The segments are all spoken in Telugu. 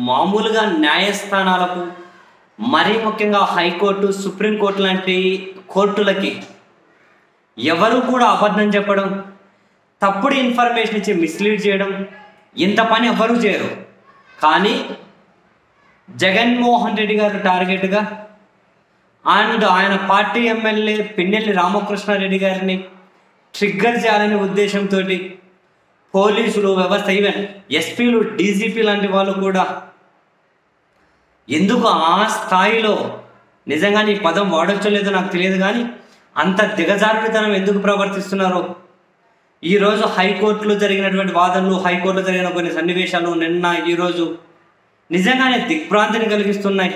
మామూలుగా న్యాయస్థానాలకు, మరీ ముఖ్యంగా హైకోర్టు, సుప్రీంకోర్టు లాంటి కోర్టులకి ఎవరు కూడా అబద్ధం చెప్పడం, తప్పుడు ఇన్ఫర్మేషన్ ఇచ్చి మిస్లీడ్ చేయడం, ఇంత పని ఎవరూ చేయరు. కానీ జగన్మోహన్ రెడ్డి గారు టార్గెట్గా అండ్ ఆయన పార్టీ ఎమ్మెల్యే పిన్నెల్లి రామకృష్ణారెడ్డి గారిని ట్రిగ్గర్ చేయాలనే ఉద్దేశంతో పోలీసులు వ్యవస్థ, ఈవెన్ ఎస్పీలు, డీజీపీ లాంటి వాళ్ళు కూడా ఎందుకు ఆ స్థాయిలో, నిజంగా ఈ పదం వాడొచ్చో లేదో నాకు తెలియదు, కానీ అంత దిగజారుడితనం ఎందుకు ప్రవర్తిస్తున్నారో ఈరోజు హైకోర్టులో జరిగినటువంటి వాదనలు, హైకోర్టులో జరిగిన కొన్ని సన్నివేశాలు నిన్న ఈరోజు నిజంగానే దిగ్భ్రాంతిని కలిగిస్తున్నాయి.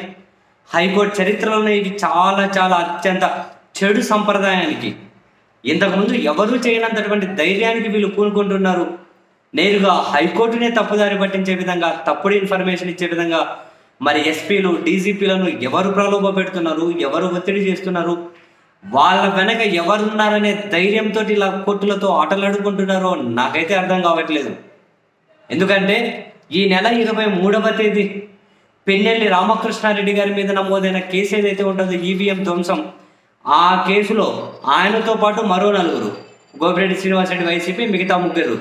హైకోర్టు చరిత్రలోనే ఇది చాలా చాలా అత్యంత చెడు సంప్రదాయానికి, ఇంతకుముందు ఎవరూ చేయనంతటువంటి ధైర్యానికి వీళ్ళు పూనుకుంటున్నారు. నేరుగా హైకోర్టునే తప్పుదారి పట్టించే విధంగా, తప్పుడు ఇన్ఫర్మేషన్ ఇచ్చే విధంగా మరి ఎస్పీలు, డీజీపీలను ఎవరు ప్రలోభ పెడుతున్నారు, ఎవరు ఒత్తిడి చేస్తున్నారు, వాళ్ళ వెనక ఎవరున్నారనే ధైర్యంతో ఇలా కోర్టులతో ఆటలాడుకుంటున్నారో నాకైతే అర్థం కావట్లేదు. ఎందుకంటే ఈ నెల 23వ తేదీ పిన్నెల్లి రామకృష్ణారెడ్డి గారి మీద నమోదైన కేసు ఏదైతే ఉంటుందో, ఈవీఎం ధ్వంసం, ఆ కేసులో ఆయనతో పాటు మరో 4, గోపిరెడ్డి శ్రీనివాసరెడ్డి వైసీపీ, మిగతా 3,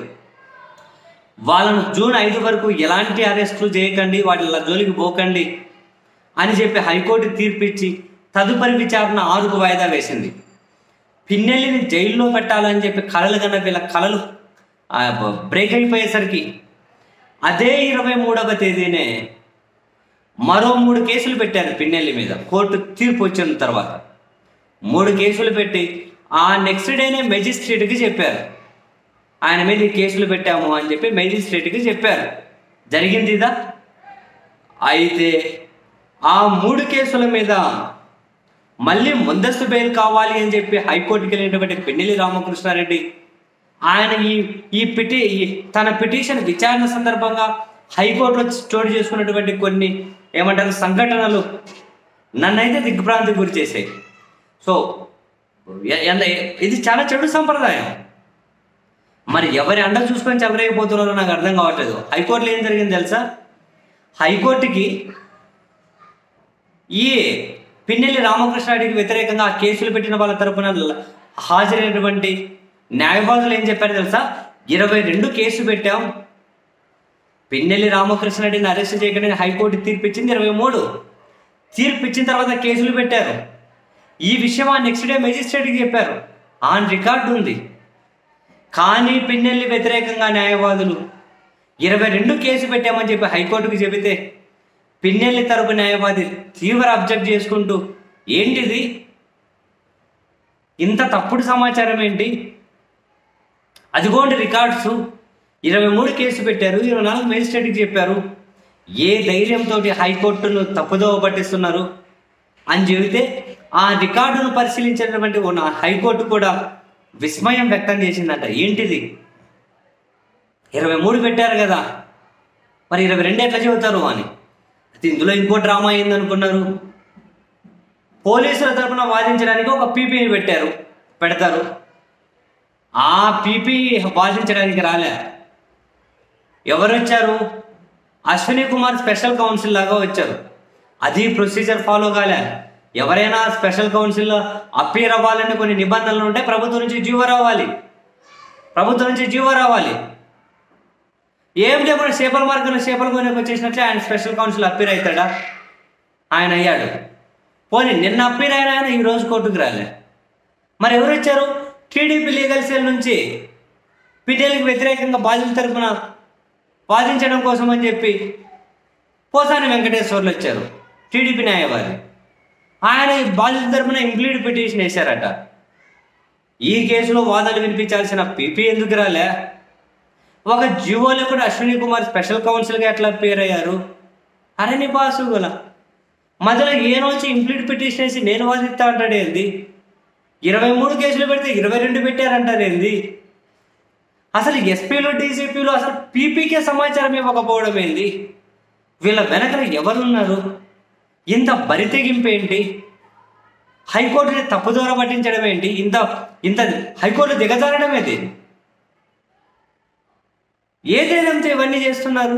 వాళ్ళను జూన్ 5 వరకు ఎలాంటి అరెస్టులు చేయకండి, వాటి జోలికి పోకండి అని చెప్పి హైకోర్టు తీర్పిచ్చి తదుపరి విచారణ 6కు వాయిదా వేసింది. పిన్నెల్లిని జైల్లో పెట్టాలని చెప్పి కలలు కన్నా వీళ్ళ కలలు బ్రేక్ అయిపోయేసరికి అదే 23వ తేదీనే మరో 3 కేసులు పెట్టారు పిన్నెల్లి మీద. కోర్టు తీర్పు వచ్చిన తర్వాత 3 కేసులు పెట్టి ఆ నెక్స్ట్ డేనే మెజిస్ట్రేట్కి చెప్పారు, ఆయన మీద ఈ కేసులు పెట్టాము అని చెప్పి మెజిస్ట్రేట్కి చెప్పారు. జరిగింది ఇదా? అయితే ఆ 3 కేసుల మీద మళ్ళీ ముందస్తు బెయిల్ కావాలి అని చెప్పి హైకోర్టుకి వెళ్ళినటువంటి పిన్నెల్లి రామకృష్ణారెడ్డి ఆయన తన పిటిషన్ విచారణ సందర్భంగా హైకోర్టులో చోటు చేసుకున్నటువంటి కొన్ని ఏమంటారు సంఘటనలు నన్నైతే దిగ్భ్రాంతికి గురి చేసాయి. సో ఇది చాలా చెడు సంప్రదాయం. మరి ఎవరి అండ చూసుకొని చెలరేగిపోతున్నారో నాకు అర్థం కావట్లేదు. హైకోర్టులో ఏం జరిగింది తెలుసా? హైకోర్టుకి ఈ పిన్నెల్లి రామకృష్ణారెడ్డికి వ్యతిరేకంగా ఆ కేసులు పెట్టిన వాళ్ళ తరపున హాజరైనటువంటి న్యాయవాదులు ఏం చెప్పారు తెలుసా? 22 కేసులు పెట్టాం, పిన్నెల్లి రామకృష్ణారెడ్డిని అరెస్ట్ చేయకుండా హైకోర్టు తీర్పిచ్చింది 23. తీర్పిచ్చిన తర్వాత కేసులు పెట్టారు. ఈ విషయం ఆ నెక్స్ట్ డే మెజిస్ట్రేట్కి చెప్పారు, ఆన్ రికార్డు ఉంది. కానీ పిన్నెల్లి వ్యతిరేకంగా న్యాయవాదులు 22 కేసు పెట్టామని చెప్పి హైకోర్టుకు చెబితే పిన్నెల్లి తరపు న్యాయవాది తీవ్ర అబ్జెక్ట్ చేసుకుంటూ, ఏంటిది, ఇంత తప్పుడు సమాచారం ఏంటి, అదిగోండి రికార్డ్స్, 23 కేసు పెట్టారు, 24 మెజిస్ట్రేట్కి చెప్పారు, ఏ ధైర్యంతో హైకోర్టును తప్పుదోవ పట్టిస్తున్నారు అని చెబితే ఆ రికార్డును పరిశీలించినటువంటి హైకోర్టు కూడా విస్మయం వ్యక్తం చేసిందట. ఏంటిది, 23 పెట్టారు కదా, మరి 22 ఎట్లా చెబుతారు అని. అది ఇందులో ఇంకో డ్రామా ఏందనుకున్నారు? పోలీసుల తరఫున వాదించడానికి ఒక పీపీని పెడతారు. ఆ పీపీ వాదించడానికి రాలే. ఎవరు వచ్చారు? అశ్విని కుమార్ స్పెషల్ కౌన్సిల్ లాగా వచ్చారు. అది ప్రొసీజర్ ఫాలో కాలే. ఎవరైనా స్పెషల్ కౌన్సిల్లో అప్పీర్ అవ్వాలని కొన్ని నిబంధనలు ఉంటాయి. ప్రభుత్వం నుంచి జీవో రావాలి. ఏమిటి మన చేపల మార్గంలో చేపల కొనేకి వచ్చేసినట్లే ఆయన స్పెషల్ కౌన్సిల్ అప్పీర్ అవుతాడా? ఆయన అయ్యాడు. పోనీ నిన్న అప్పీర్ అయినా ఆయన ఈరోజు కోర్టుకు రాలే. మరి ఎవరు వచ్చారు? టీడీపీ లీగల్ సెల్ నుంచి పిన్నెల్లికి వ్యతిరేకంగా బాధితుల తరఫున వాదించడం కోసం అని చెప్పి పోసాని వెంకటేశ్వర్లు వచ్చారు, టీడీపీ న్యాయవాది. ఆయన బాధితుల తరఫున ఇంప్లీడ్ పిటిషన్ వేశారట. ఈ కేసులో వాదనలు వినిపించాల్సిన పీపీ ఎందుకు రాలే? ఒక జీవోలో కూడా అశ్విని కుమార్ స్పెషల్ కౌన్సిల్గా ఎట్లా పేరు అయ్యారు? అరే నీ బాసుగుల మధ్యలో వచ్చి ఇంప్లీడ్ పిటిషన్ వేసి నేను వాదిస్తా అంటాడు ఏంది? 23 కేసులు పెడితే 22 పెట్టారంటారు ఏంది? అసలు ఎస్పీలు, డీజీపీలు అసలు పీపీకే సమాచారం ఇవ్వకపోవడం ఏంది? వీళ్ళ వెనకన ఎవరున్నారు? ఇంత బరితెగింపు ఏంటి? హైకోర్టుని తప్పుదోవ పట్టించడం ఏంటి? ఇంత హైకోర్టు దిగజారడం ఏంటి? ఏ ధైర్యంతో ఇవన్నీ చేస్తున్నారు?